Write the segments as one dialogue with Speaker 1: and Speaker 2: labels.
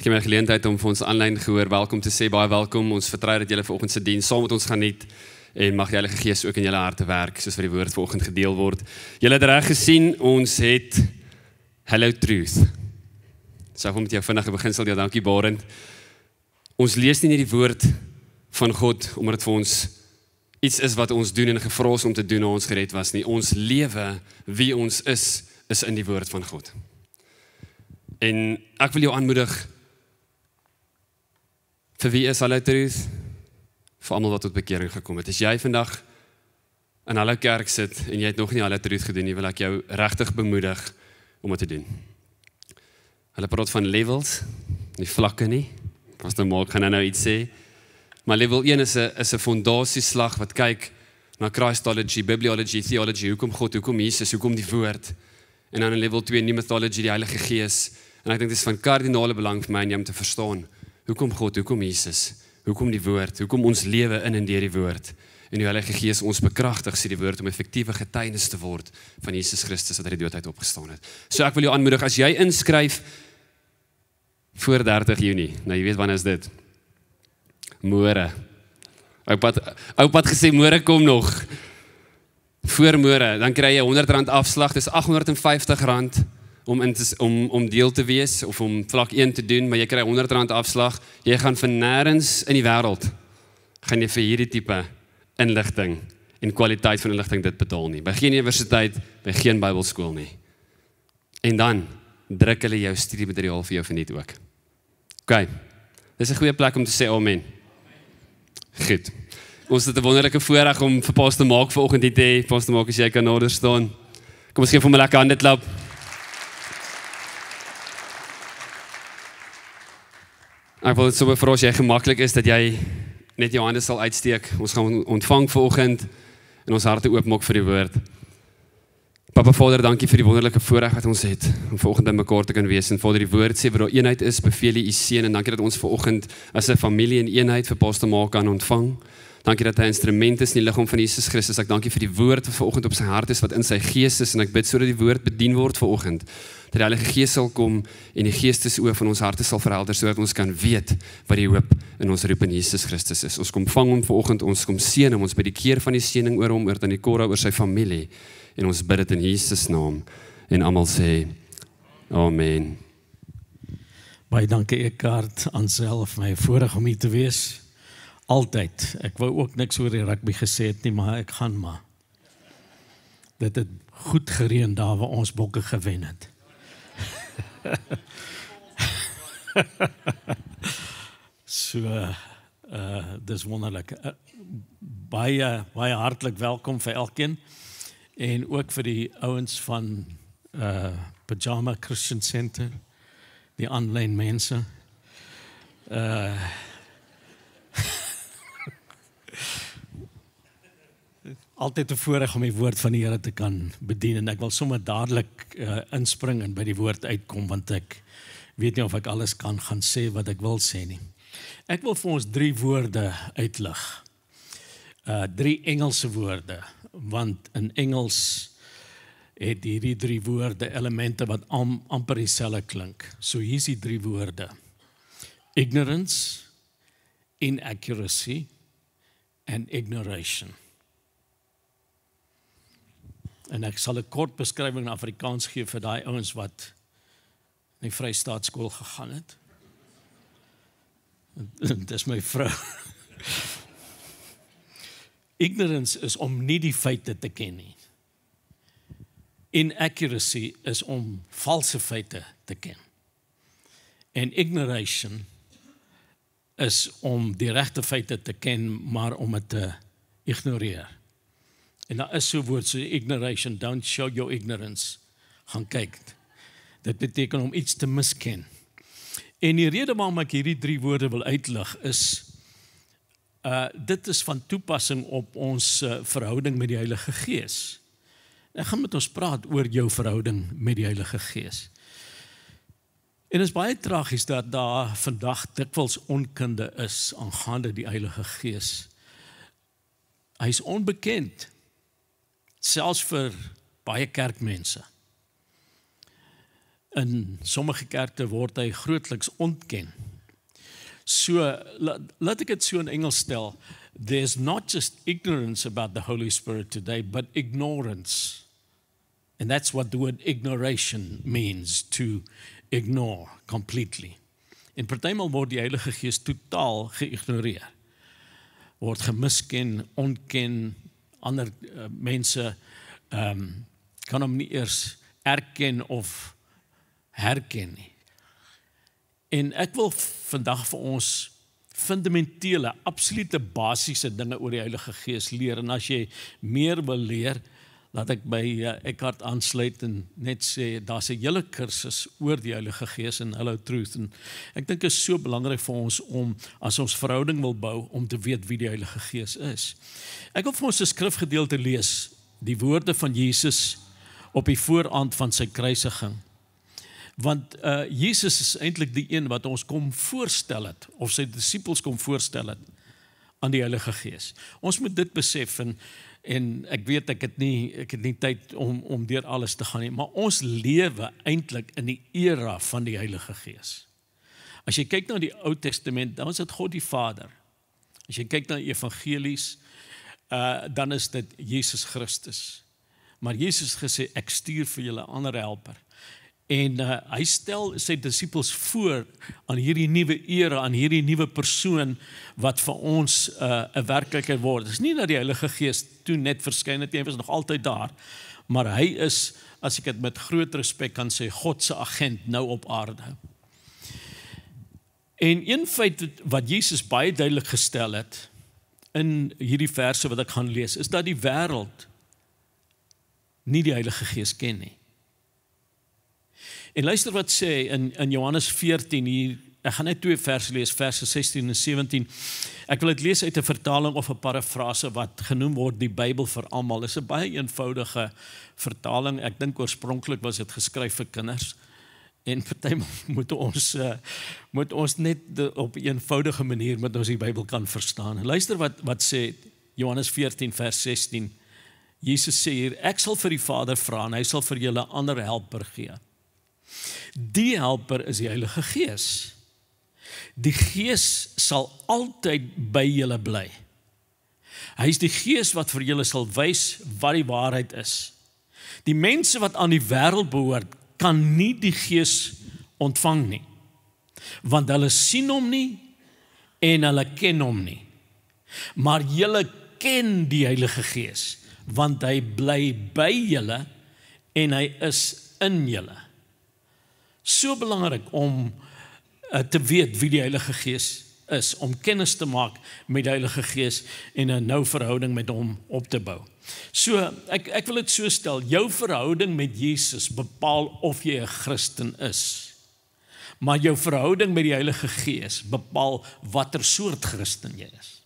Speaker 1: Ek gee my geleentheid om vir ons aanlyn gehoor welkom te sê, baie welkom. Ons vertrou dat julle vanoggend se diens saam met ons geniet en mag die Heilige Gees ook in julle harte werk, soos wat die woord vanoggend gedeel word. Julle het reg gesien, ons het Hello Truth. So kom met jou vinnige beginsel, ja, dankie Barend. Ons lees nie net die woord van God omdat dit vir ons iets is wat ons doen en gevra is om te doen na ons gered was nie. Ons lewe, wie ons is in die woord van God. En ek wil jou aanmoedig, vir wie is Hello Truth? Vir almal wat tot bekering gekom het. As jy vandag in Hallo Kerk sit en jy het nog nie Hello Truth gedoen nie, wil ek jou regtig bemoedig om dit te doen. Hulle praat van levels, nie vlakke nie. Pastor Mark gaan nou iets sê. Maar level 1 is 'n fondasieslag wat kyk na Christology, bibliology, theology, hoekom God, hoekom Jesus, hoekom die woord. En dan in level 2 pneumatology, die Heilige Gees. En ek dink dit is van kardinale belang vir my en jy om te verstaan hoekom God, hoekom Jesus, hoekom die woord, hoekom ons lewe in en deur die woord. En die Heilige Gees ons bekragtig, sê die woord, om effektiewe getuienis te word van Jesus Christus wat uit die dood uit opgestaan het. So ek wil jou aanmoedig, as jy inskryf voor 30 Junie, nou jy weet wanneer is dit? Môre. Oupa het gesê, môre kom nog. Voor môre, dan kry jy R100 afslag, dis R850 om deel te wees, of om vlak 1 te doen, maar jy kry R100 afslag, jy gaan vir nêrens in die wêreld, gaan jy vir hierdie tipe inligting en kwaliteit van inligting dit betaal nie, by geen universiteit, by geen Bybelskool nie. En dan druk hulle jou studiemateriaal vir jou verniet ook. OK, dis 'n goeie plek om te sê amen. Goed, ons het 'n wonderlike voorreg om vir Pastor Mark vanoggend hier te hê. Pastor Mark, as jy kan nader staan. Kom ons gee vir hom 'n lekker handeklap. Ek wil dit so bevra as jy gemaklik is dat jy net jou hande sal uitsteek. Ons gaan ontvang vanoggend en ons harte oopmaak vir die woord. Papa Vader, dankie vir die wonderlike voorreg wat ons het om vanoggend by mekaar te kan wees. En Vader, die woord sê waar daar eenheid is, beveel U seën, en dankie dat ons vanoggend as 'n familie in eenheid vir Pastor Mark kan ontvang. Dankie dat hy 'n instrument is in die liggaam van Jesus Christus. Ek dankie vir die woord wat vanoggend op sy hart is, wat in sy gees is, en ek bid sodat die woord bedien word vanoggend. Dat die Heilige Gees sal kom en die geestesoë van ons harte sal verhelder, sodat ons kan weet wat die hoop in ons roep in Jesus Christus is. Ons kom vang hom vanoggend, ons kom seën hom, ons bid die keer van die seëning oor hom, oor dan die korra, oor sy familie, en ons bid dit in Jesus naam, en almal sê, Amen.
Speaker 2: Baie dankie Eckhart, Ansel, my voorreg om hier te wees. Altyd. Ek wou ook niks oor die rugby gesê het nie, maar ek gaan maar. Dit het goed gereën daar waar ons Bokke gewen het. So, dis wonderlik. Baie hartlik welkom vir elkeen en ook vir die ouens van Pyjama Christian Center, die aanlyn mense. Altyd 'n voorreg om die woord van die Here te kan bedien, en ek wil sommer dadelik inspring en by die woord uitkom, want ek weet nie of ek alles kan gaan sê wat ek wil sê nie. Ek wil vir ons 3 woorde uitlig. 3 Engelse woorde, want in Engels het hierdie 3 woorde elemente wat amper dieselfde klink. So hier is die 3 woorde. Ignorance, inaccuracy and ignoration. En ek sal 'n kort beskrywing in Afrikaans gee vir daai ouens wat in die Vrystaatskool gegaan het. Dis my vrou. Ignorance is om nie die feite te ken nie. Inaccuracy is om valse feite te ken. En ignoration is om die regte feite te ken, maar om dit te ignoreer. En daar is so 'n woord so ignoration, don't show your ignorance. Gaan kyk. Dit beteken om iets te misken. En die rede waarom ek hierdie 3 woorde wil uitlig is, dit is van toepassing op ons verhouding met die Heilige Gees. Ek gaan met ons praat oor jou verhouding met die Heilige Gees. En dit is baie tragies dat daar vandag dikwels onkunde is aangaande die Heilige Gees. Hy is onbekend, selfs vir baie kerkmense. In sommige kerke word hy grootliks ontken. So, laat ek dit so in Engels stel, there's not just ignorance about the Holy Spirit today, but ignorance. And that's what the word ignoration means, to ignore completely. En partymal word die Heilige Gees totaal geïgnoreer. Word gemisken, ontken, ander mense kan hom nie eers erken of herken nie. En ek wil vandag vir ons fundamentele, absolute basiese dinge oor die Heilige Gees leer. En as jy meer wil leer, laat ek by Eckhart aansluit en net sê, daar's 'n hele kursus oor die Heilige Gees in Hello Truth. En ek dink is so belangrik vir ons om, as ons verhouding wil bou, om te weet wie die Heilige Gees is. Ek wil vir ons 'n skrifgedeelte lees, die woorde van Jesus op die vooraand van sy kruisiging. Want Jesus is eintlik die een wat ons kom voorstel het, of sy disippels kom voorstel het, aan die Heilige Gees. Ons moet dit besef, en ek weet ek het nie tyd om deur alles te gaan nie, maar ons lewe eintlik in die era van die Heilige Gees. As jy kyk na die Ou Testament, dan is dit God die Vader. As jy kyk na die evangelies, dan is dit Jesus Christus. Maar Jesus het gesê, ek stuur vir julle 'n ander helper. En hy stel sy disippels voor aan hierdie nuwe era, aan hierdie nuwe persoon wat vir ons 'n werklikheid word. Dit is nie dat die Heilige Gees toe net verskyn het, hy was nog altyd daar, maar hy is, as ek dit met groot respek kan sê, God se agent nou op aarde. En een feit wat Jesus baie duidelik gestel het in hierdie verse wat ek gaan lees, is dat die wêreld nie die Heilige Gees ken nie. En luister wat sê in Johannes 14 hier, ek gaan net 2 verse lees, verse 16 en 17. Ek wil dit lees uit 'n vertaling of 'n parafrase wat genoem word die Bybel vir almal. Dit is 'n baie eenvoudige vertaling. Ek dink oorspronklik was dit geskryf vir kinders. En partymal moet ons net op 'n eenvoudige manier met ons die Bybel kan verstaan. Luister wat sê Johannes 14 vers 16. Jesus sê hier, ek sal vir die Vader vra en hy sal vir julle 'n ander helper gee. Die helper is die Heilige Gees. Die Gees sal altyd by julle bly. Hy is die Gees wat vir julle sal wys wat die waarheid is. Die mense wat aan die wêreld behoort, kan nie die Gees ontvang nie, want hulle sien hom nie en hulle ken hom nie. Maar julle ken die Heilige Gees, want hy bly by julle en hy is in julle. So belangrik om te weet wie die Heilige Gees is, om kennis te maak met die Heilige Gees en 'n nou verhouding met hom op te bou. So, ek wil dit so stel, jou verhouding met Jesus bepaal of jy 'n Christen is. Maar jou verhouding met die Heilige Gees bepaal watter soort Christen jy is.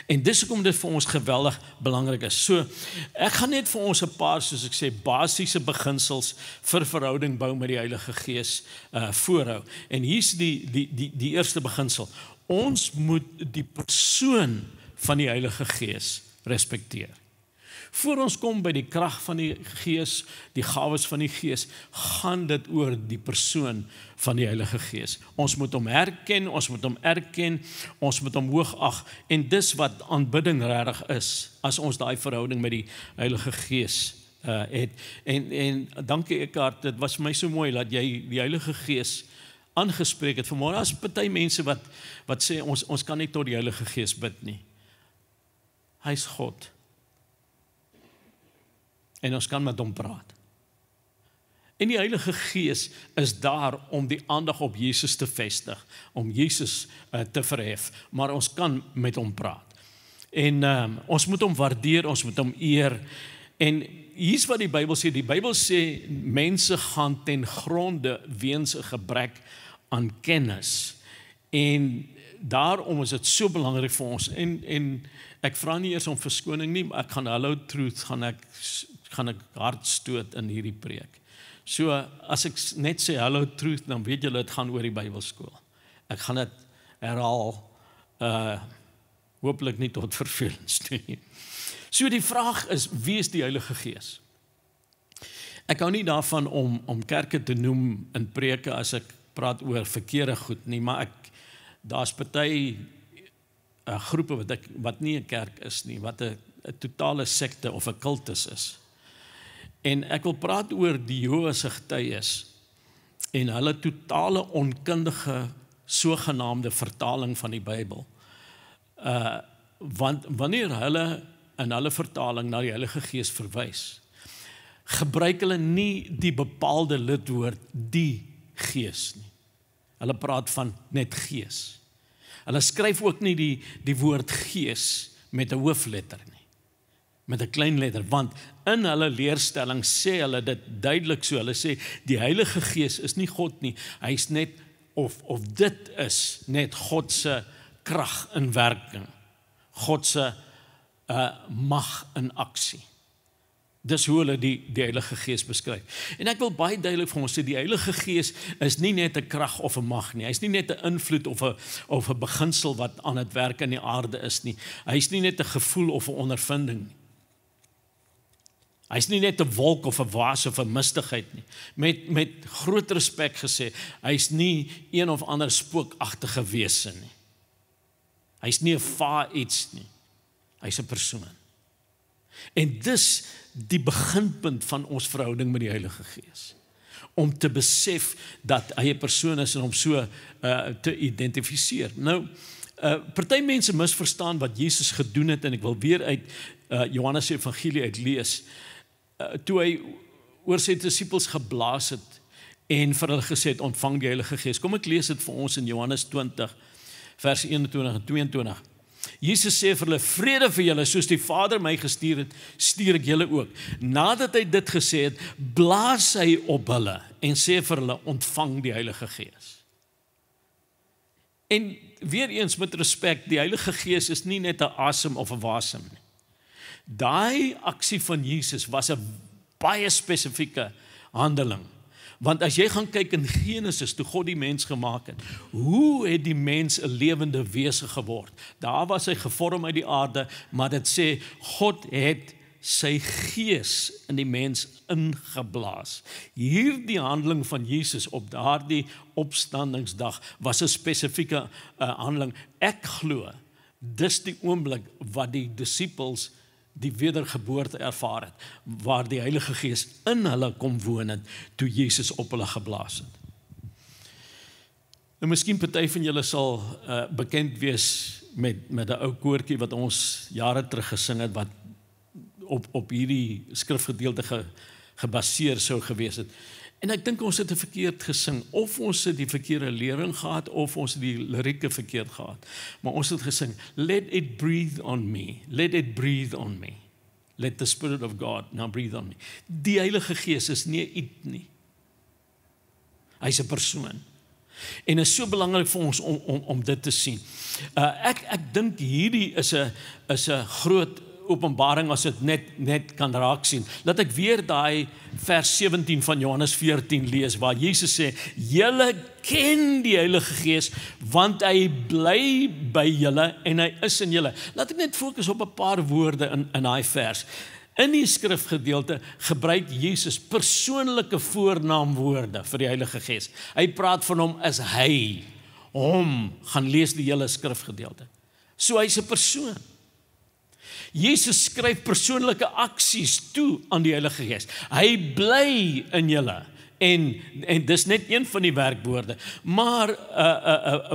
Speaker 2: En dis hoekom dit vir ons geweldig belangrik is. So, ek gaan net vir ons 'n paar, soos ek sê, basiese beginsels vir verhouding bou met die Heilige Gees voorhou. En hier's die eerste beginsel. Ons moet die persoon van die Heilige Gees respekteer. Voor ons kom by die krag van die Gees, die gawes van die Gees, gaan dit oor die persoon van die Heilige Gees. Ons moet hom herken, ons moet hom erken, ons moet hom hoog ag, en dis wat aanbidding regtig is, as ons daai verhouding met die Heilige Gees het. En dankie Eckhart, dit was vir my so mooi dat jy die Heilige Gees aangespreek het vanmôre. Daar's party mense wat sê ons kan nie tot die Heilige Gees bid nie. Hy's God. En ons kan met hom praat. En die Heilige Gees is daar om die aandag op Jesus te vestig, om Jesus te verhef, maar ons kan met hom praat. En ons moet hom waardeer, ons moet hom eer. En hier's wat die Bybel sê, mense gaan ten gronde weens 'n gebrek aan kennis. En daarom is dit so belangrik vir ons. En ek vra nie eers om verskoning nie, maar ek gaan Hello Truth, gaan ek hard stoot in hierdie preek. So, as ek net sê Hello Truth, dan weet julle, dit gaan oor die Bybelskool. Ek gaan dit herhaal, hopelik nie tot vervelings toe nie. So die vraag is, wie is die Heilige Gees? Ek hou nie daarvan om kerke te noem in preke as ek praat oor verkeerde goed nie, maar daar's party groepe wat nie 'n kerk is nie, wat 'n totale sekte of 'n kultus is. En ek wil praat oor die Jehovah's getuies en hulle totale onkundige sogenaamde vertaling van die Bybel. Want wanneer hulle in hulle vertaling na die Heilige Gees verwys, gebruik hulle nie die bepaalde lidwoord die Gees nie. Hulle praat van net Gees. Hulle skryf ook nie die woord Gees met 'n hoofletter nie, met 'n klein letter, want in hulle leerstelling sê hulle dit duidelik so. Hulle sê die Heilige Gees is nie God nie. Hy's net of dit is net God se krag in werking. God se mag in aksie. Dis hoe hulle die Heilige Gees beskryf. En ek wil baie duidelik vir ons sê, die Heilige Gees is nie net 'n krag of 'n mag nie. Hy's nie net 'n invloed of 'n beginsel wat aan het werk in die aarde is nie. Hy's nie net 'n gevoel of 'n ondervinding nie. Hy's nie net 'n wolk of 'n waas of 'n mistigheid nie. Met groot respek gesê, hy's nie een of ander spookagtige wese nie. Hy's nie 'n va iets nie. Hy's 'n persoon. En dis die beginpunt van ons verhouding met die Heilige Gees. Om te besef dat hy 'n persoon is en om so te identifiseer. Nou, party mense misverstaan wat Jesus gedoen het en ek wil weer uit Johannes se evangelie uitlees. Toe hy oor sy disippels geblaas het en vir hulle gesê het, ontvang die Heilige Gees. Kom ek lees dit vir ons in Johannes 20 vers 21 en 22. Jesus sê vir hulle, vrede vir julle, soos die Vader my gestuur het, stuur ek julle ook. Nadat hy dit gesê het, blaas hy op hulle en sê vir hulle, ontvang die Heilige Gees. En weer eens met respek, die Heilige Gees is nie net 'n asem of 'n wasem nie. Daai aksie van Jesus was 'n baie spesifieke handeling. Want as jy gaan kyk in Genesis, toe God die mens gemaak het, hoe het die mens 'n lewende wese geword? Daar was hy gevorm uit die aarde, maar dit sê, God het sy gees in die mens ingeblaas. Hierdie handeling van Jesus op daardie opstandingsdag was 'n spesifieke handeling. Ek glo, dis die oomblik wat die disippels die wedergeboorte ervaar het, waar die Heilige Gees in hulle kom woon het, toe Jesus op hulle geblaas het. Nou, miskien party van julle sal bekend wees met 'n ou koortjie wat ons jare terug gesing het, wat op hierdie skrifgedeelte gebaseer sou gewees het. En ek dink ons het 'n verkeerd gesing, of ons het die verkeerde lering gehad, of ons het die lirieke verkeerd gehad. Maar ons het gesing, let it breathe on me, let it breathe on me. Let the Spirit of God now breathe on me. Die Heilige Gees is nie 'n iets nie. Hy's 'n persoon. En is so belangrik vir ons om dit te sien. Ek dink hierdie is 'n groot openbaring as dit net kan raak sien. Laat ek weer daai vers 17 van Johannes 14 lees, waar Jesus sê, julle ken die Heilige Gees, want hy bly by julle en hy is in julle. Laat ek net fokus op 'n paar woorde in daai vers. In die skrifgedeelte gebruik Jesus persoonlike voornaamwoorde vir die Heilige Gees. Hy praat van hom as hy, hom, gaan lees die hele skrifgedeelte. So hy's 'n persoon. Jesus skryf persoonlike aksies toe aan die Heilige Gees. Hy bly in julle. En dis net een van die werkwoorde. Maar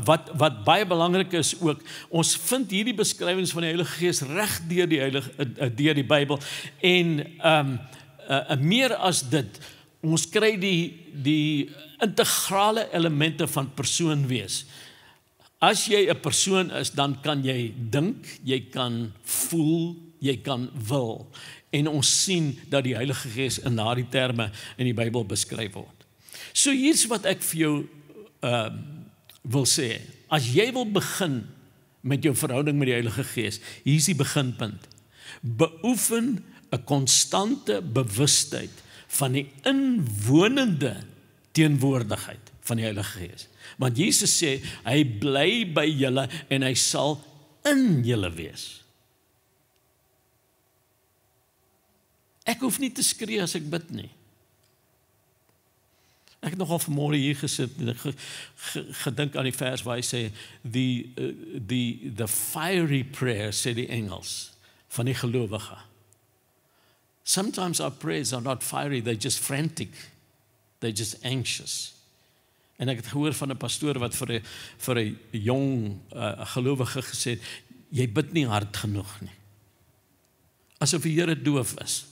Speaker 2: wat baie belangrik is ook, ons vind hierdie beskrywings van die Heilige Gees reg deur die Bybel. En meer as dit, ons kry die integrale elemente van persoon wees. As jy 'n persoon is, dan kan jy dink, jy kan voel, jy kan wil. En ons sien dat die Heilige Gees in daardie terme in die Bybel beskryf word. So hier's wat ek vir jou wil sê. As jy wil begin met jou verhouding met die Heilige Gees, hier's die beginpunt. Beoefen 'n konstante bewustheid van die inwonende teenwoordigheid van die Heilige Gees. Want Jesus sê, hy bly by julle en hy sal in julle wees. Ek hoef nie te skree as ek bid nie. Ek het nogal vanmôre hier gesit en gedink aan die vers waar hy sê, the fiery prayer, sê die Engels, van die gelowige. Sometimes our prayers are not fiery, they're just frantic. They're just anxious. En ek het gehoor van 'n pastoor wat vir 'n jong gelowige gesê het, jy bid nie hard genoeg nie. Asof die Here doof is.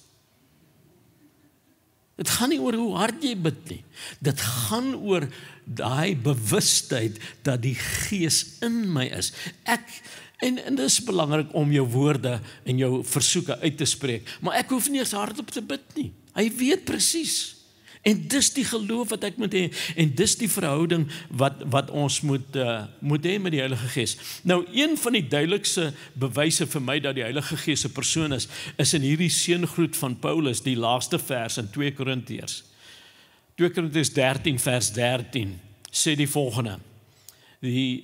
Speaker 2: Dit gaan nie oor hoe hard jy bid nie. Dit gaan oor daai bewustheid dat die Gees in my is. En dit is belangrik om jou woorde en jou versoeke uit te spreek, maar ek hoef nie eens hardop te bid nie. Hy weet presies. En dis die geloof wat ek moet hê, en dis die verhouding wat ons moet hê met die Heilige Gees. Nou, een van die duidelikste bewyse vir my dat die Heilige Gees 'n persoon is in hierdie seëngroet van Paulus, die laaste vers in 2 Korintiërs. 2 Korintiërs 13 vers 13 sê die volgende. Die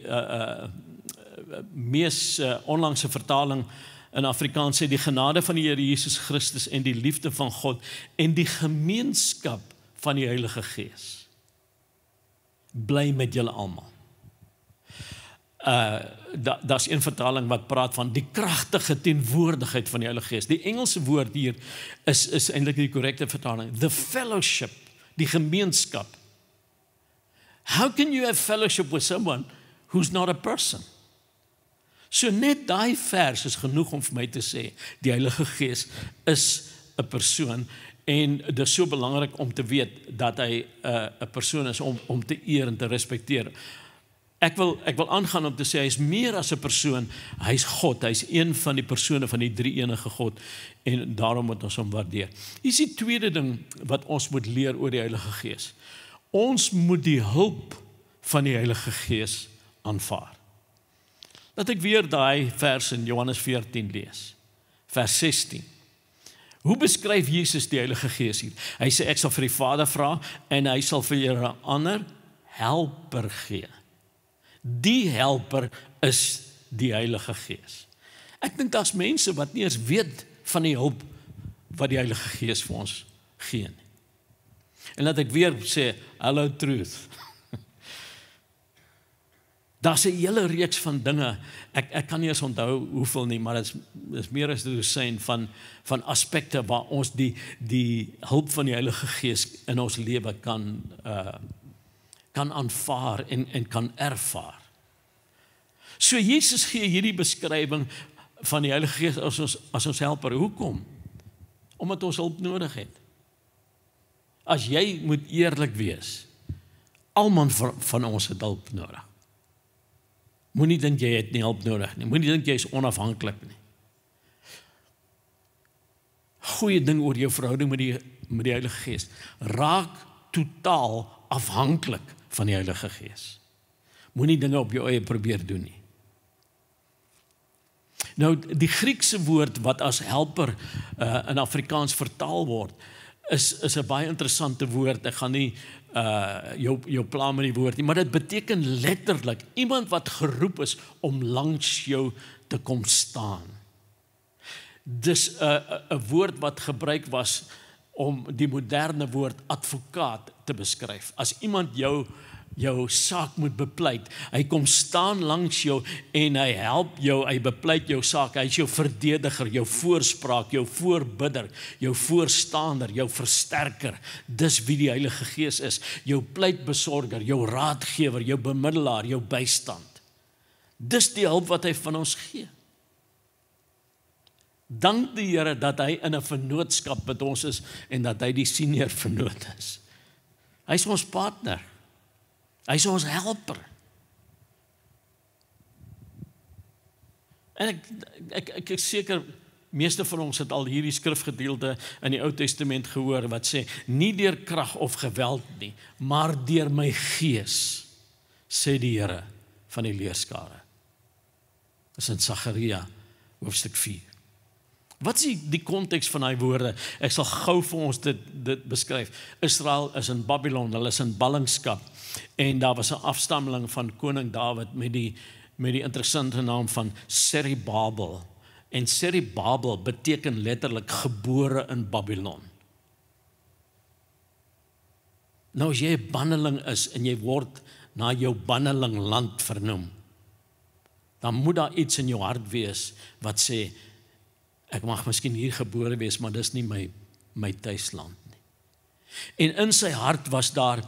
Speaker 2: mees onlangse vertaling in Afrikaans sê, die genade van die Here Jesus Christus en die liefde van God en die gemeenskap van die Heilige Gees bly met julle almal. Daar's een vertaling wat praat van die kragtige teenwoordigheid van die Heilige Gees. Die Engelse woord hier is eintlik die korrekte vertaling. The fellowship, die gemeenskap. How can you have fellowship with someone who's not a person? So net daai vers is genoeg om vir my te sê, die Heilige Gees is 'n persoon, en dit is so belangrik om te weet dat hy 'n persoon is om te eer en te respekteer. Ek wil aangaan om te sê, hy is meer as 'n persoon, hy is God, hy is een van die persone van die drie-enige God, en daarom moet ons hom waardeer. Hier is die tweede ding wat ons moet leer oor die Heilige Gees. Ons moet die hulp van die Heilige Gees aanvaar. Laat ek weer daai vers in Johannes 14 lees, vers 16. Hoe beskryf Jesus die Heilige Gees hier? Hy sê, ek sal vir die Vader vra, en hy sal vir julle 'n ander helper gee. Die helper is die Heilige Gees. Ek dink daar's mense wat nie eens weet van die hulp wat die Heilige Gees vir ons gee nie. En laat ek weer sê, hello truth. Daar's 'n hele reeks van dinge, ek kan nie eens onthou hoeveel nie, maar dit is meer as 'n dosyn van aspekte waar ons die hulp van die Heilige Gees in ons lewe kan aanvaar en kan ervaar. So Jesus gee hierdie beskrywing van die Heilige Gees as ons helper. Hoekom? Omdat ons hulp nodig het. As jy moet eerlik wees, almal van ons het hulp nodig. Moenie dink jy het nie hulp nodig nie. Moenie dink jy is onafhanklik nie. Goeie ding oor jou verhouding met die Heilige Gees. Raak totaal afhanklik van die Heilige Gees. Moenie dinge op jou eie probeer doen nie. Nou, die Griekse woord wat as helper in Afrikaans vertaal word, is 'n baie interessante woord. Ek gaan nie jou pla met die woord nie, maar dit beteken letterlik iemand wat geroep is om langs jou te kom staan. Dis 'n woord wat gebruik was om die moderne woord advokaat te beskryf. As iemand jou saak moet bepleit, hy kom staan langs jou en hy help jou, hy bepleit jou saak, hy is jou verdediger, jou voorspraak, jou voorbidder, jou voorstander, jou versterker. Dis wie die Heilige Gees is, jou pleitbesorger, jou raadgewer, jou bemiddelaar, jou bystand. Dis die hulp wat hy van ons gee. Dank die Here dat hy in 'n vennootskap met ons is en dat hy die senior vennoot is. Hy is ons partner. Hy is ons helper. En ek is seker, meeste van ons het al hierdie skrifgedeelte in die Ou Testament gehoor wat sê, nie deur krag of geweld nie, maar deur my Gees, sê die Here van die leerskare. Dis in Sagaria, hoofstuk 4. Wat is die konteks van daai woorde? Ek sal gou vir ons dit beskryf. Israel is in Babylon, hulle is in ballingskap. En daar was 'n afstammeling van koning Dawid met die interessante naam van Serubabel. En Serubabel beteken letterlik gebore in Babylon. Nou as jy 'n banneling is en jy word na jou banneling land vernoem, dan moet daar iets in jou hart wees wat sê, ek mag miskien hier gebore wees, maar dis nie my tuisland nie. En in sy hart was daar,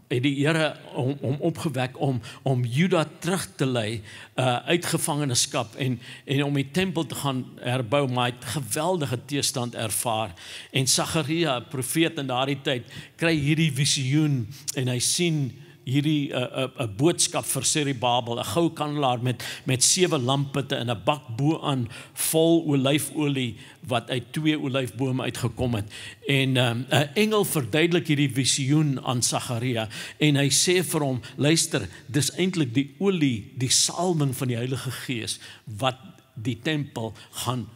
Speaker 2: het die Here hom opgewek om Juda terug te lei uit gevangenskap en om die tempel te gaan herbou, maar hy het geweldige teestand ervaar. En Sagaria, profeet in daardie tyd, kry hierdie visioen en hy sien hierdie 'n boodskap vir Serubabel, 'n goue kandelaar met 7 lampitte en 'n bak bo-aan vol olyfolie wat uit 2 olyfbome uitgekom het. En 'n engel verduidelik hierdie visioen aan Sagaria en hy sê vir hom, luister, dis eintlik die olie, die salwing van die Heilige Gees wat die tempel gaan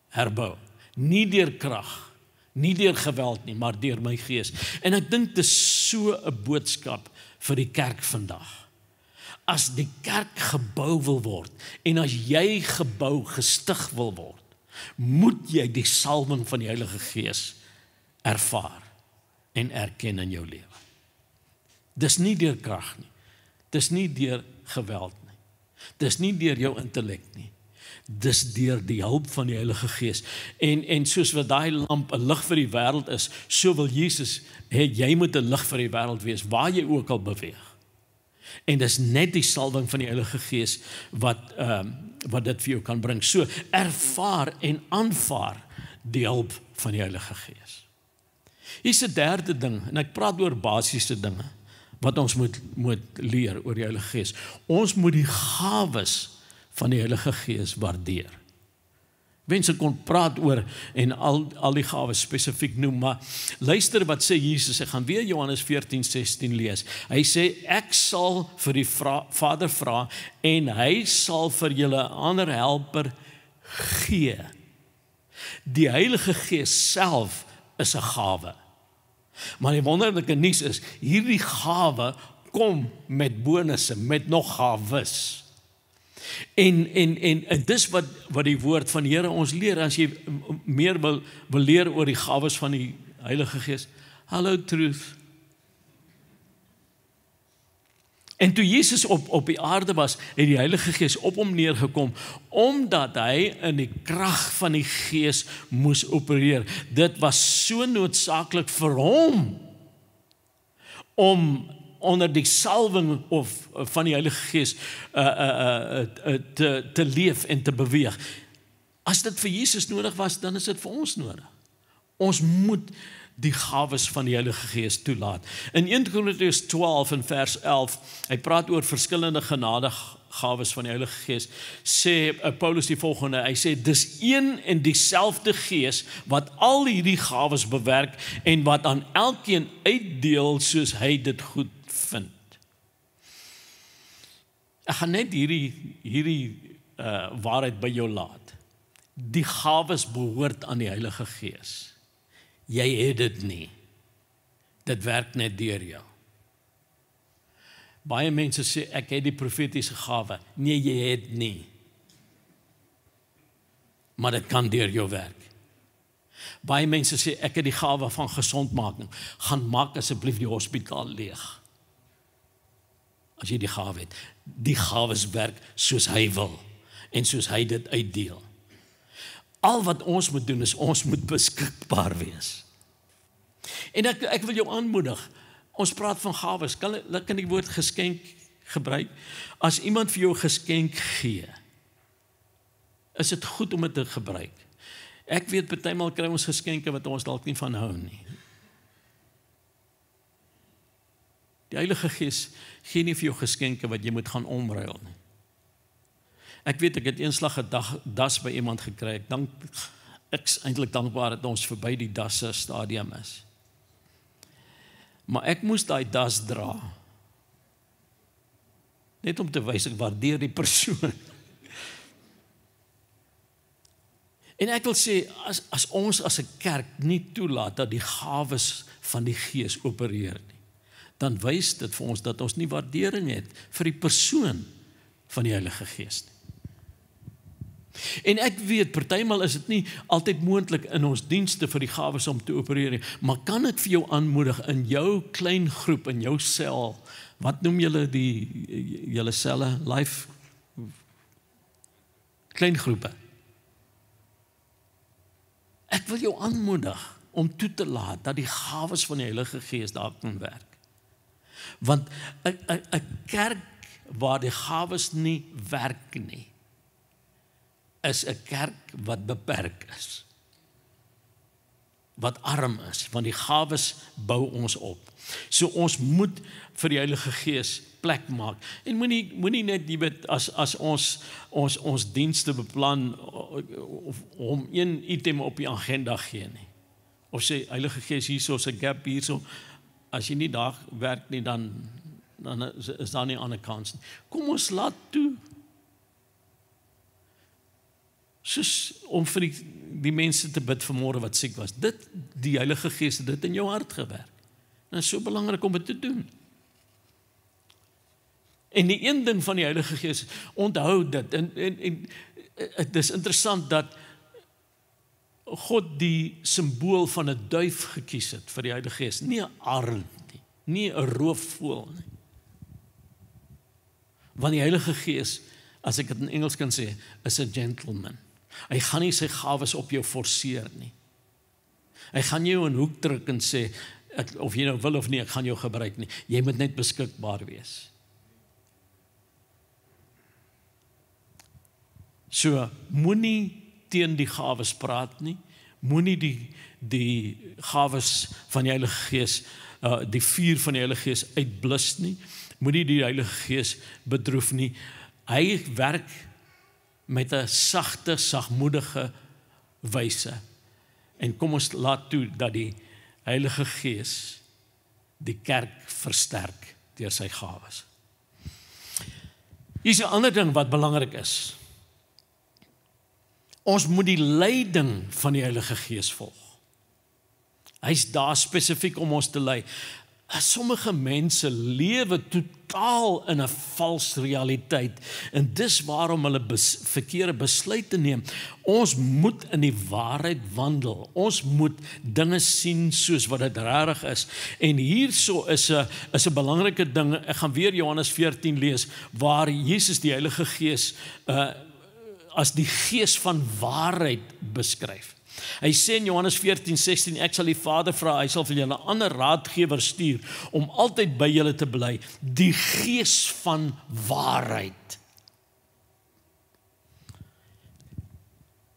Speaker 2: herbou. Nie deur krag, nie deur geweld nie, maar deur my Gees. En ek dink dis so 'n boodskap vir die kerk vandag. As die kerk gebou wil word en as jy gebou gestig wil word, moet jy die salwing van die Heilige Gees ervaar en erken in jou lewe. Dis nie deur krag nie. Dis nie deur geweld nie. Dis nie deur jou intellek nie. Dis deur die hulp van die Heilige Gees. En soos wat daai lamp 'n lig vir die wêreld is, so wil Jesus hê jy moet 'n lig vir die wêreld wees waar jy ook al beweeg. En dis net die salwing van die Heilige Gees wat dit vir jou kan bring. So ervaar en aanvaar die hulp van die Heilige Gees. Hier's 'n derde ding en ek praat oor basiese dinge wat ons moet leer oor die Heilige Gees. Ons moet die gawes van die Heilige Gees waardeer. Mense kon praat oor en al die gawes spesifiek noem, maar luister wat sê Jesus. Ek gaan weer Johannes 14:16 lees. Hy sê, ek sal vir die Vader vra en hy sal vir julle 'n ander helper gee. Die Heilige Gees self is 'n gawe. Maar die wonderlike nuus is, hierdie gawe kom met bonusse, met nog gawes. En dis wat die woord van die Here ons leer. As jy meer wil leer oor die gawes van die Heilige Gees, hallo truth. En toe Jesus op die aarde was, het die Heilige Gees op hom neergekom, omdat hy in die krag van die Gees moes opereer. Dit was so noodsaaklik vir hom om onder die salwing van die Heilige Gees te leef en te beweeg. As dit vir Jesus nodig was, dan is dit vir ons nodig. Ons moet die gawes van die Heilige Gees toelaat. In 1 Korintiërs 12 en vers 11, hy praat oor verskillende genadegawes van die Heilige Gees, sê Paulus die volgende, hy sê, dis een en dieselfde Gees wat al hierdie gawes bewerk en wat aan elkeen uitdeel soos hy dit goed vind. Ek gaan net hierdie waarheid by jou laat. Die gawes behoort aan die Heilige Gees. Jy het dit nie. Dit werk net deur jou. Baie mense sê, ek het die profetiese gawe. Nee, jy het nie. Maar dit kan deur jou werk. Baie mense sê, ek het die gawe van gesondmaking. Gaan maak asseblief die hospitaal leeg. As jy die gawe het. Die gawes werk soos hy wil. En soos hy dit uitdeel. Al wat ons moet doen is, ons moet beskikbaar wees. En ek wil jou aanmoedig, ons praat van gawes, kan die woord geskenk gebruik? As iemand vir jou geskenk gee, is dit goed om dit te gebruik. Ek weet, partymal kry ons geskenke wat ons dalk nie van hou nie. Die Heilige Gees gee nie vir jou geskenke wat jy moet gaan omruil nie. Ek weet, ek het eenslag 'n das by iemand gekry. Ek is eintlik dankbaar dat ons verby die dasse stadium is. Maar ek moes daai das dra. Net om te wys ek waardeer die persoon. En ek wil sê, as ons as 'n kerk nie toelaat dat die gawes van die Gees opereer nie, dan wys dit vir ons dat ons nie waardering het vir die persoon van die Heilige Gees nie. En ek weet, partymal is dit nie altyd moontlik in ons dienste vir die gawes om te opereer nie, maar kan ek vir jou aanmoedig in jou klein groep, in jou sel, wat noem julle julle selle, life, klein groepe. Ek wil jou aanmoedig om toe te laat dat die gawes van die Heilige Gees daar kan werk. Want 'n kerk waar die gawes nie werk nie, is 'n kerk wat beperk is. Wat arm is, want die gawes bou ons op. So ons moet vir die Heilige Gees plek maak. En moenie net, jy weet, as ons dienste beplan of om een item op die agenda gee nie. Of sê Heilige Gees hierso, is 'n gap hierso. As jy nie daar werk nie, dan is daar nie 'n ander kans nie. Kom ons laat toe. Soos om vir die mense te bid vanmôre wat siek was. Die Heilige Gees het dit in jou hart gewerk. En dit is so belangrik om dit te doen. En die een ding van die Heilige Gees, onthou dit. En het is interessant dat God die simbool van 'n duif gekies het vir die Heilige Gees, nie 'n arend nie, nie 'n roofvoël nie. Want die Heilige Gees, as ek dit in Engels kan sê, is 'n gentleman. Hy gaan nie sy gawes op jou forceer nie. Hy gaan jou in 'n hoek druk en sê, of jy nou wil of nie, ek gaan jou gebruik nie. Jy moet net beskikbaar wees. So, moenie teen die gawes praat nie, moenie die gawes van die Heilige Gees, die vuur van die Heilige Gees uitblus nie, moenie die Heilige Gees bedroef nie. Hy werk met 'n sagte, sagmoedige wyse. En kom ons laat toe dat die Heilige Gees die kerk versterk deur sy gawes. Hier is 'n ander ding wat belangrik is. Ons moet die leiding van die Heilige Gees volg. Hy's daar spesifiek om ons te lei. Sommige mense lewe totaal in 'n vals realiteit en dis waarom hulle verkeerde besluite neem. Ons moet in die waarheid wandel. Ons moet dinge sien soos wat dit regtig is. En hierso is 'n belangrike ding. Ek gaan weer Johannes 14 lees waar Jesus die Heilige Gees as die Gees van waarheid beskryf. Hy sê in Johannes 14:16, ek sal die Vader vra, hy sal vir julle 'n ander raadgewer stuur om altyd by julle te bly, die Gees van waarheid.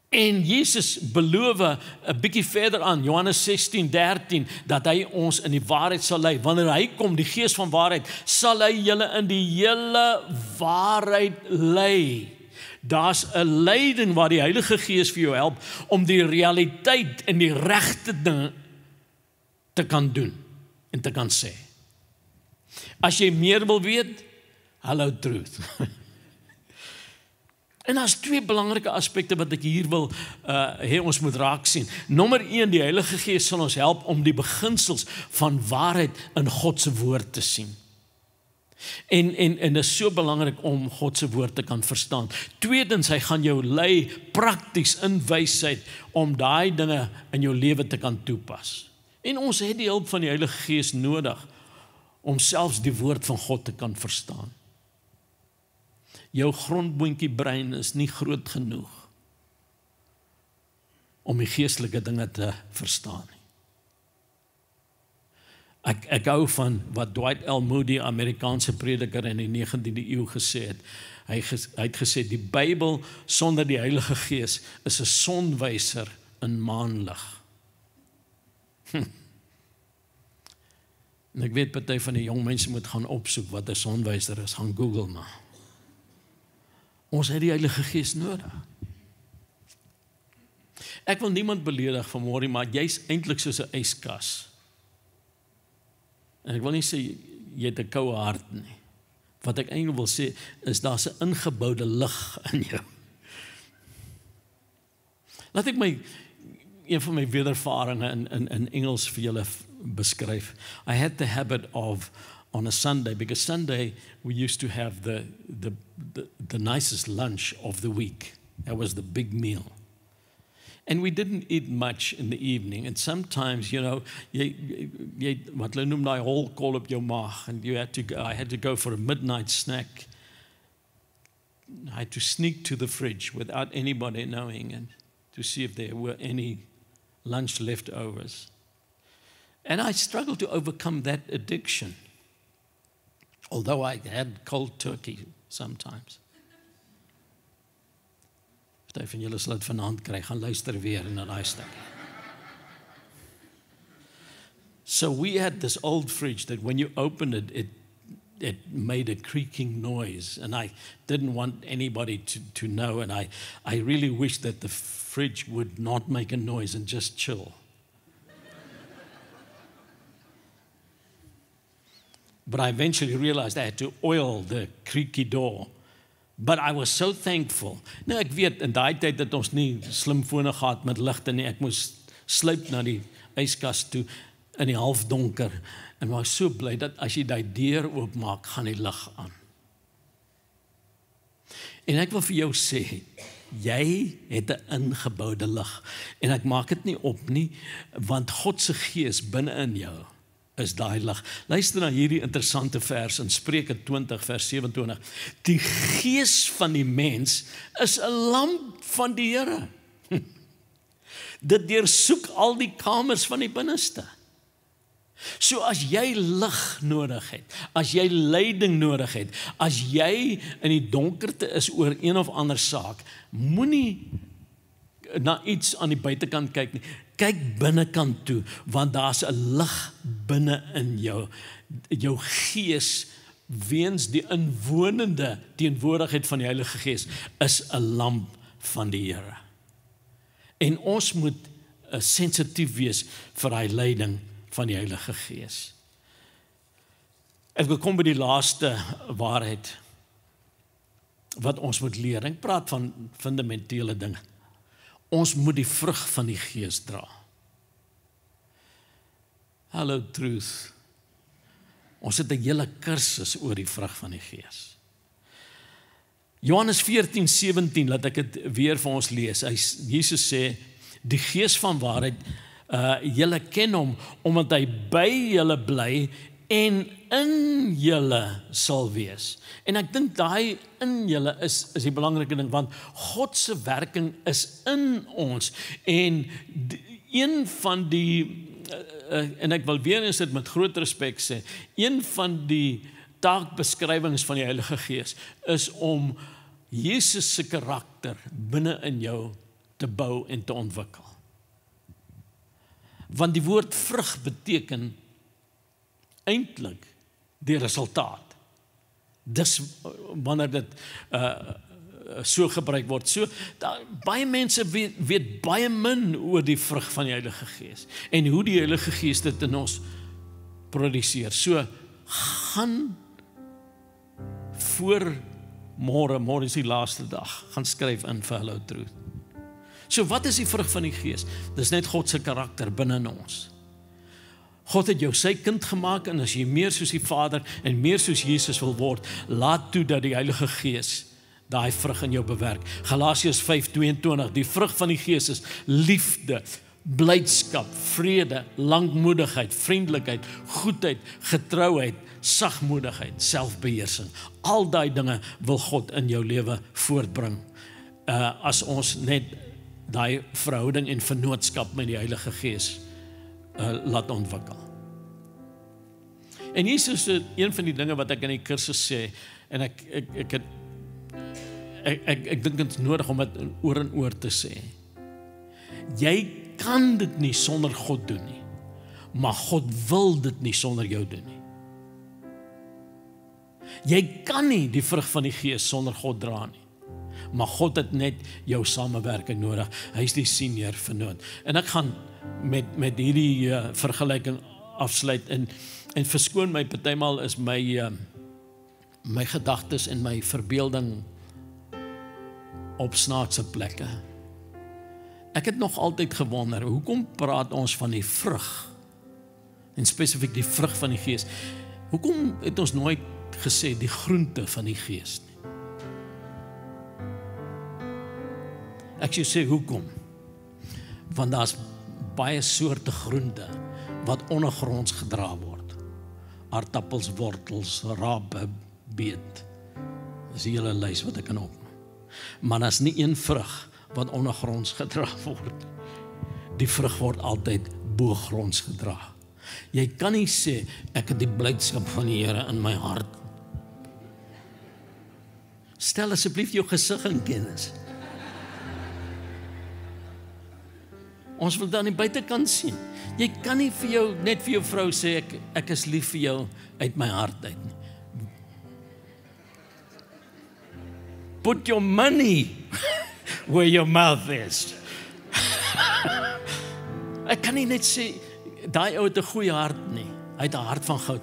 Speaker 2: En Jesus beloof 'n bietjie verder aan, Johannes 16:13, dat hy ons in die waarheid sal lei. Wanneer hy kom, die Gees van waarheid, sal hy julle in die hele waarheid lei. Daar's 'n leiding waar die Heilige Gees vir jou help om die realiteit en die regte dinge te kan doen en te kan sê. As jy meer wil weet, hallo truth. En daar's twee belangrike aspekte wat ek hier wil hê ons moet raak sien. Nommer 1, die Heilige Gees sal ons help om die beginsels van waarheid in God se woord te sien. En is so belangrik om God se woord te kan verstaan. Tweedens, hy gaan jou lei prakties in wysheid om daai dinge in jou lewe te kan toepas. En ons het die hulp van die Heilige Gees nodig om selfs die woord van God te kan verstaan. Jou grondboontjie brein is nie groot genoeg om die geestelike dinge te verstaan nie. Ek hou van wat Dwight L. Moody, Amerikaanse prediker in die 19de eeu gesê het. Hy het gesê, die Bybel sonder die Heilige Gees is 'n sonwyser in maanlig. En ek weet party van die jong mense moet gaan opsoek wat 'n sonwyser is, gaan Google maar. Ons het die Heilige Gees nodig. Ek wil niemand beledig vanmôre, maar jy's eintlik soos 'n yskas. En ek wil nie sê jy het 'n koue hart nie. Wat ek eintlik wil sê is daar's 'n ingeboude lig in jou. Laat ek een van my wedervarings in Engels vir julle beskryf. I had the habit of on a Sunday, because Sunday we used to have the nicest lunch of the week. That was the big meal. And we didn't eat much in the evening. And sometimes, you know, wat hulle noem daai holkol op jou maag, and I had to go for a midnight snack. I had to sneak to the fridge without anybody knowing and to see if there were any lunch leftovers. And I struggled to overcome that addiction, although I had cold turkey sometimes. Party van julle sal dit vanaand kry, gaan luister weer na daai stuk. So we had this old fridge that when you opened it, it made a creaking noise, and I didn't want anybody to know, and I really wished that the fridge would not make a noise and just chill. But I eventually realized I had to oil the creaky door. But I was so thankful. Nou ek weet in daai tyd het ons nie slimfone gehad met ligte nie. Ek moes sluip na die yskas toe in die halfdonker en was so bly dat as jy daai deur oopmaak, gaan die lig aan. En ek wil vir jou sê, jy het 'n ingeboude lig. En ek maak dit nie op nie, want God se gees binne in jou is daai lig. Luister na hierdie interessante vers in Spreuke 20 vers 27. Die gees van die mens is 'n lamp van die Here. Dit deursoek al die kamers van die binneste. So as jy lig nodig het, as jy leiding nodig het, as jy in die donkerte is oor een of ander saak, moenie na iets aan die buitekant kyk nie. Kyk binnekant toe, want daar's 'n lig binne in jou. Jou gees, weens die inwonende teenwoordigheid van die Heilige Gees, is 'n lamp van die Here. En ons moet sensitief wees vir hy leiding van die Heilige Gees. Ek wil kom by die laaste waarheid wat ons moet leer. Ek praat van fundamentele dinge. Ons moet die vrug van die Gees dra. Hallo Truth. Ons het 'n hele kursus oor die vrug van die Gees. Johannes 14:17, laat ek dit weer vir ons lees. Jesus sê, die Gees van waarheid, julle ken hom, omdat hy by julle bly en in julle sal wees. En ek dink daai in julle is die belangrike ding, want God se werking is in ons. En een van die, en ek wil weer eens dit met groot respek sê, een van die taakbeskrywings van die Heilige Gees is om Jesus se karakter binne in jou te bou en te ontwikkel. Want die woord vrug beteken eintlik die resultaat. Dis wanneer dit so gebruik word. So baie mense weet baie min oor die vrug van die Heilige Gees en hoe die Heilige Gees dit in ons produseer. So gaan voor môre is die laaste dag, gaan skryf in vir Hello Truth. So wat is die vrug van die Gees? Dis net God se karakter binne in ons. God het jou sy kind gemaak, en as jy meer soos die Vader en meer soos Jesus wil word, laat toe dat die Heilige Gees daai vrug in jou bewerk. Galasiërs 5:22, die vrug van die Gees is liefde, blydskap, vrede, lankmoedigheid, vriendelikheid, goedheid, getrouheid, sagmoedigheid, selfbeheersing. Al daai dinge wil God in jou lewe voortbring. As ons net daai verhouding en vennootskap met die Heilige Gees laat ontwikkel. En Jesus, een van die dinge wat ek in die kursus sê, en ek dink dit is nodig om dit oor en oor te sê. Jy kan dit nie sonder God doen nie, maar God wil dit nie sonder jou doen nie. Jy kan nie die vrug van die Gees sonder God dra nie, maar God het net jou samewerking nodig. Hy is die senior vernoot. En ek gaan met hierdie vergelyking afsluit, en verskoon my, partymal is my gedagtes en my verbeelding op snaakse plekke. Ek het nog altyd gewonder, hoekom praat ons van die vrug, en spesifiek die vrug van die Gees? Hoekom het ons nooit gesê die groente van die Gees nie? Ek sê hoekom? Want daar's baie soorte groente wat ondergronds gedra word. Aardappels, wortels, rape, beet. Dis 'n hele lys wat ek kan opnoem. Maar daar's nie een vrug wat ondergronds gedra word. Die vrug word altyd bo-gronds gedra. Jy kan nie sê, ek het die blydskap van die Here in my hart. Stel asseblief jou gesig in kennis. Ons wil dan die buitekant sien. Jy kan nie vir jou, net vir jou vrou sê, ek is lief vir jou uit my hart uit nie. Put your money where your mouth is. Ek kan nie net sê, daai ou het 'n goeie hart nie. Hy het 'n hart van goud.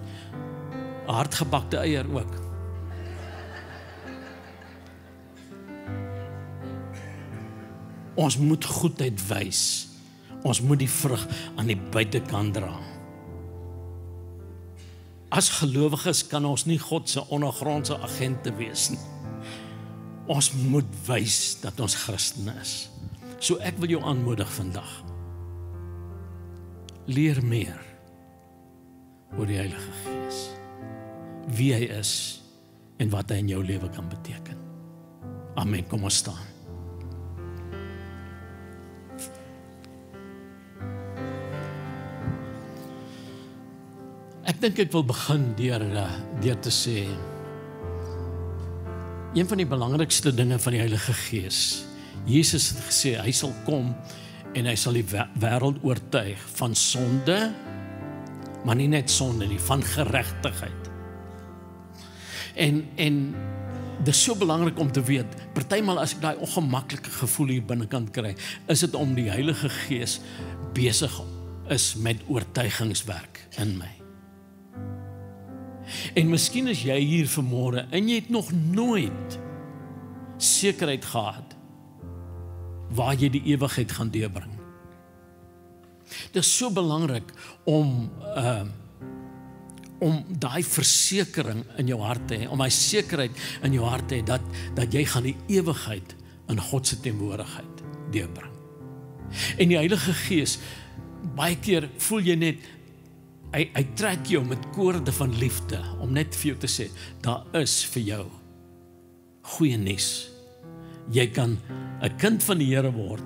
Speaker 2: 'n Hartgebakte eier ook. Ons moet goedheid wys. Ons moet die vrug aan die buitekant dra. As gelowiges kan ons nie God se ondergrondse agente wees nie. Ons moet wys dat ons Christene is. So ek wil jou aanmoedig vandag. Leer meer oor die Heilige Gees. Wie hy is en wat hy in jou lewe kan beteken. Amen, kom ons staan. Ek dink ek wil begin deur te sê, een van die belangrikste dinge van die Heilige Gees, Jesus het gesê, hy sal kom en hy sal die wêreld oortuig van sonde, maar nie net sonde nie, van geregtigheid. En dit is so belangrik om te weet, partymal as ek daai ongemaklike gevoel hier binnekant kry, is dit om die Heilige Gees besig is met oortuigingswerk in my. En miskien is jy hier vanmôre en jy het nog nooit sekerheid gehad waar jy die ewigheid gaan deurbring. Dit is so belangrik om daai versekering in jou hart te hê, om daai sekerheid in jou hart te hê dat jy gaan die ewigheid in God se teenwoordigheid deurbring. En die Heilige Gees, baie keer voel jy net Hy trek jou met koorde van liefde om net vir jou te sê, daar is vir jou goeie nuus. Jy kan 'n kind van die Here word.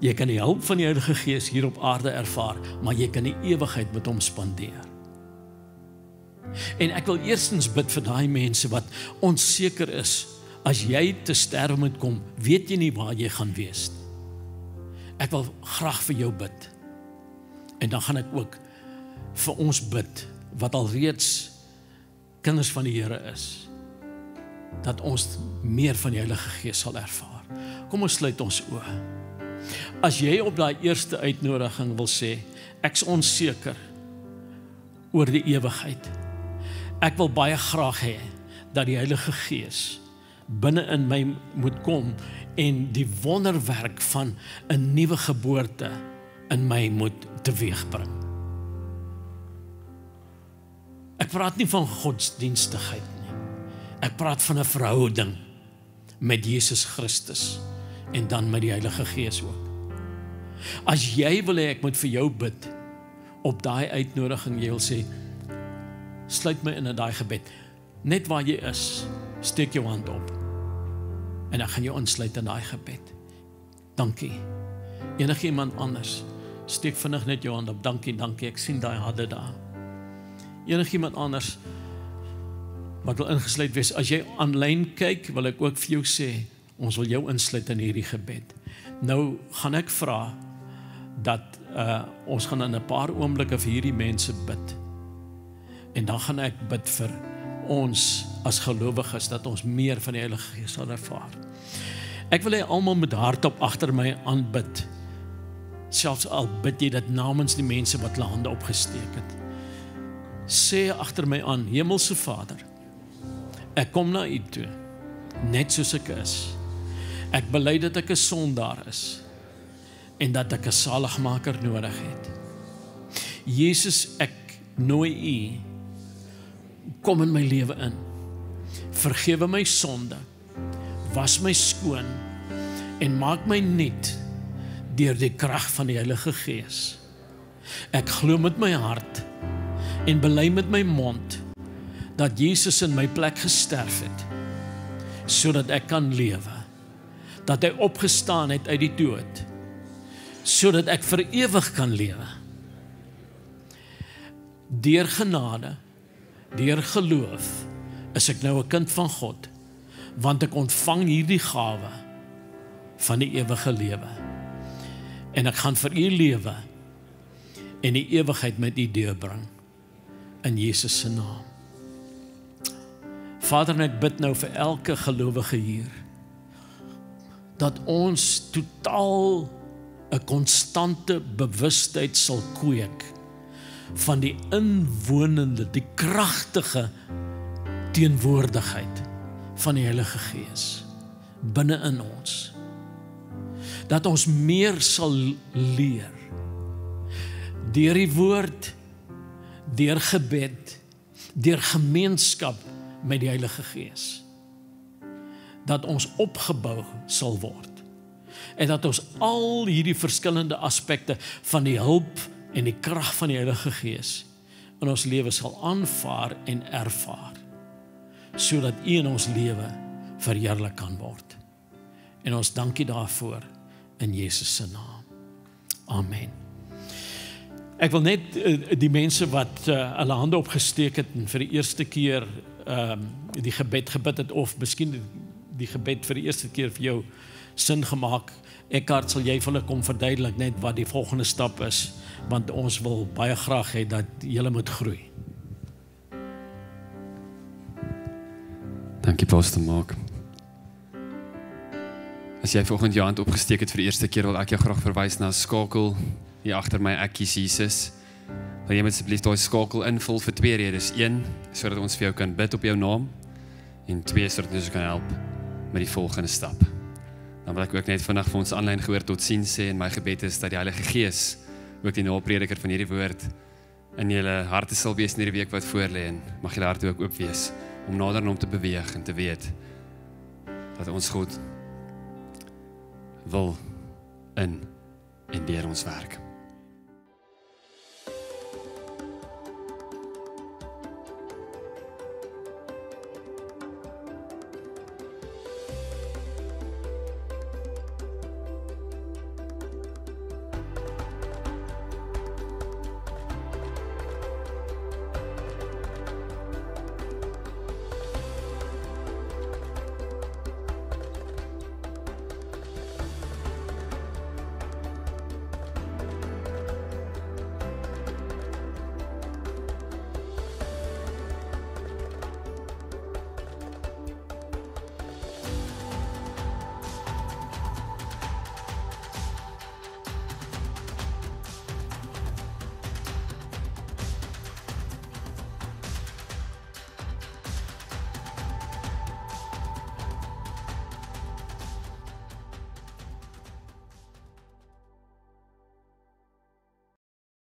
Speaker 2: Jy kan die hulp van die Heilige Gees hier op aarde ervaar, maar jy kan die ewigheid met hom spandeer. En ek wil eerstens bid vir daai mense wat onseker is, as jy te sterwe moet kom, weet jy nie waar jy gaan wees. Ek wil graag vir jou bid. En dan gaan ek ook vir ons bid, wat alreeds kinders van die Here is, dat ons meer van die Heilige Gees sal ervaar. Kom ons sluit ons oë. As jy op daai eerste uitnodiging wil sê, ek's onseker oor die ewigheid. Ek wil baie graag hê dat die Heilige Gees binne in my moet kom en die wonderwerk van 'n nuwe geboorte in my moet teweegbring. Ek praat nie van godsdienstigheid nie. Ek praat van 'n verhouding met Jesus Christus en dan met die Heilige Gees ook. As jy wil hê ek moet vir jou bid op daai uitnodiging, jy wil sê, sluit my in 'n daai gebed. Net waar jy is, steek jou hand op. En ek gaan jou insluit in daai gebed. Dankie. Enige iemand anders, steek vinnig net jou hand op. Dankie, ek sien daai hande daar. Enige iemand anders wat wil ingesluit wees, as jy aanlyn kyk, wil ek ook vir jou sê, ons wil jou insluit in hierdie gebed. Nou gaan ek vra dat ons gaan in 'n paar oomblikke vir hierdie mense bid. En dan gaan ek bid vir ons as gelowiges dat ons meer van die Heilige Gees sal ervaar. Ek wil hê almal met hardop agter my aanbid. Selfs al bid jy dit namens die mense wat hulle hande opgesteek het. Sê agter my aan, Hemelse Vader, ek kom na U toe, net soos ek is. Ek bely dat ek 'n sondaar is en dat ek 'n saligmaker nodig het. Jesus, ek nooi U, kom in my lewe in. Vergewe my sonde, was my skoon en maak my nuut deur die krag van die Heilige Gees. Ek glo met my hart en bely met my mond dat Jesus in my plek gesterf het, sodat ek kan lewe, dat hy opgestaan het uit die dood, sodat ek vir ewig kan lewe. Deur genade, deur geloof, is ek nou 'n kind van God, want ek ontvang hierdie gawe van die ewige lewe. En ek gaan vir u lewe en die ewigheid met u deurbring, in Jesus se naam. Vader, en ek bid nou vir elke gelowige hier, dat ons totaal 'n konstante bewustheid sal kweek van die inwonende, die kragtige teenwoordigheid van die Heilige Gees binne in ons. Dat ons meer sal leer deur die woord, deur gebed, deur gemeenskap met die Heilige Gees. Dat ons opgebou sal word en dat ons al hierdie verskillende aspekte van die hulp en die krag van die Heilige Gees in ons lewe sal aanvaar en ervaar, sodat U in ons lewe verheerlik kan word. En ons dankie daarvoor in Jesus se naam. Amen. Ek wil net die mense wat hulle hande opgesteek het en vir die eerste keer die gebed gebid het, of miskien die gebed vir die eerste keer vir jou sin gemaak, Eckhart, sal jy vir hulle kom verduidelik net wat die volgende stap is, want ons wil baie graag hê dat julle moet groei.
Speaker 1: Dankie, Pastor Mark. As jy vanoggend jou hand opgesteek het vir die eerste keer, wil ek jou graag verwys na skakel hier agter my, ek kies Jesus. Wil jy met asseblief daai skakel invul vir 2 redes. 1, sodat ons vir jou kan bid op jou naam, en 2, sodat ons kan help met die volgende stap. Dan wil ek ook net vandag vir ons aanlyn gehoor totsiens sê, en my gebed is dat die Heilige Gees, ook die naprediker van hierdie woord, in julle harte sal wees in hierdie week wat voorlê, en mag julle harte ook oop wees, om nader aan hom te beweeg en te weet, dat ons God wil in en deur ons werk.